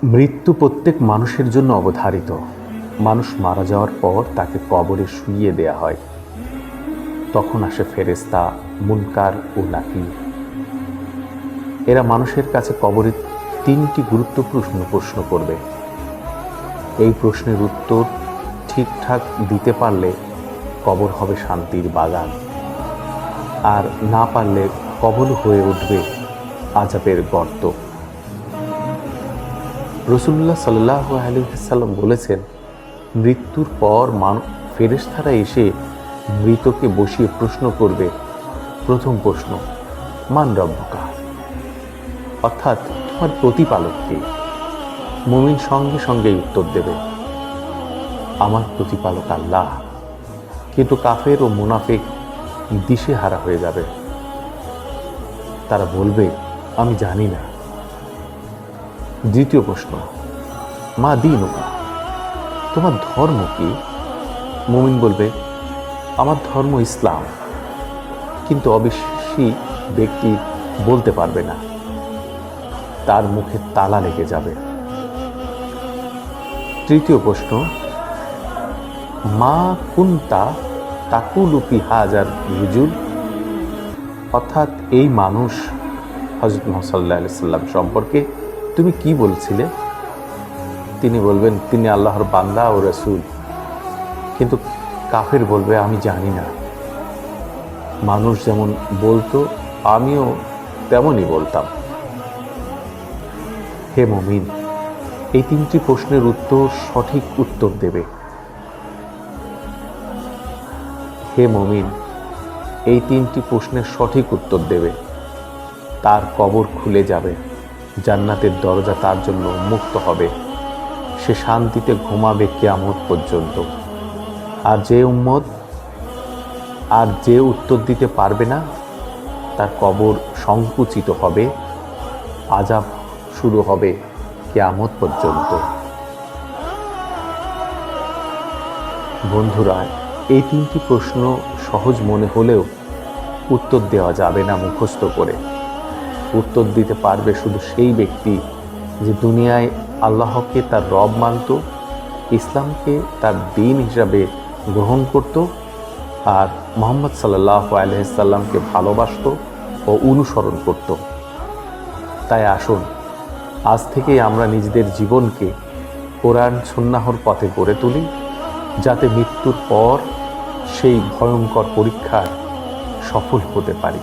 মৃত্যু প্রত্যেক মানুষের জন্য অবধারিত। মানুষ মারা যাওয়ার পর তাকে কবরে শুইয়ে দেয়া হয়। তখন আসে ফেরেশতা, মুনকার ও নাকির। এরা মানুষের কাছে কবরে তিনটি গুরুত্বপূর্ণ প্রশ্ন করবে। এই প্রশ্নের উত্তর ঠিকঠাক দিতে পারলে কবর হবে শান্তির বাগান, আর না পারলে কবর হয়ে উঠবে আযাবের গর্ত। রাসূলুল্লাহ সাল্লাল্লাহু আলাইহি ওয়াসাল্লাম বলেছেন, মৃত্যুর পর ফেরেশতারা এসে মৃতকে বসিয়ে প্রশ্ন করবে। প্রথম প্রশ্ন, মান রব্বুকা, অর্থাৎ তোমার প্রতিপালক কে? মুমিন সঙ্গে সঙ্গেই উত্তর দেবে, আমার প্রতিপালক আল্লাহ। কিন্তু কাফের ও মুনাফিক দিশেহারা হয়ে যাবে। তারা বলবে, আমি জানি না। দ্বিতীয় প্রশ্ন, মা দীনুকা, তোমার ধর্ম কি? মুমিন বলবে, আমার ধর্ম ইসলাম। কিন্তু অবিশ্বাসী ব্যক্তি বলতে পারবে না, তার মুখে তালা লেগে যাবে। তৃতীয় প্রশ্ন, মা কুনতা তাকুলু ফি হাযার রাজুল, অর্থাৎ এই মানুষ হযরত মুহাম্মদ সাল্লাল্লাহু আলাইহি ওয়াসাল্লাম সম্পর্কে তুমি কি বলছিলে? তিনি বলবেন, তিনি আল্লাহর বান্দা ও রাসূল। কিন্তু কাফের বলবে, আমি জানি না। মানুষ যেমন বলতো আমিও তেমনই বলতাম। হে মুমিন, এই তিনটি প্রশ্নের সঠিক উত্তর দেবে। হে মুমিন, এই তিনটি প্রশ্নের সঠিক উত্তর দেবে, তার কবর খুলে যাবে, জান্নাতের দরজা তার জন্য উন্মুক্ত হবে, সে শান্তিতে ঘুমাবে কিয়ামত পর্যন্ত। আর যে উত্তর দিতে পারবে না, তার কবর সংকুচিত হবে, আযাব শুরু হবে কিয়ামত পর্যন্ত। বন্ধুরা, এই তিনটি প্রশ্ন সহজ মনে হলেও উত্তর দেওয়া যাবে না মুখস্থ করে। উত্তর দিতে পারবে শুধু সেই ব্যক্তি যে দুনিয়ায় আল্লাহকে তার রব মানত, ইসলামকে তার দ্বীন হিসাবে গ্রহণ করত, আর মুহাম্মদ সাল্লাল্লাহু আলাইহি ওয়াসাল্লামকে ভালোবাসত ও অনুসরণ করত। তাই আসুন, আজ থেকেই আমরা নিজেদের জীবনকে কোরআন সুন্নাহর পথে গড়ে তুলি, যাতে মৃত্যুর পর সেই ভয়ঙ্কর পরীক্ষায় সফল হতে পারি।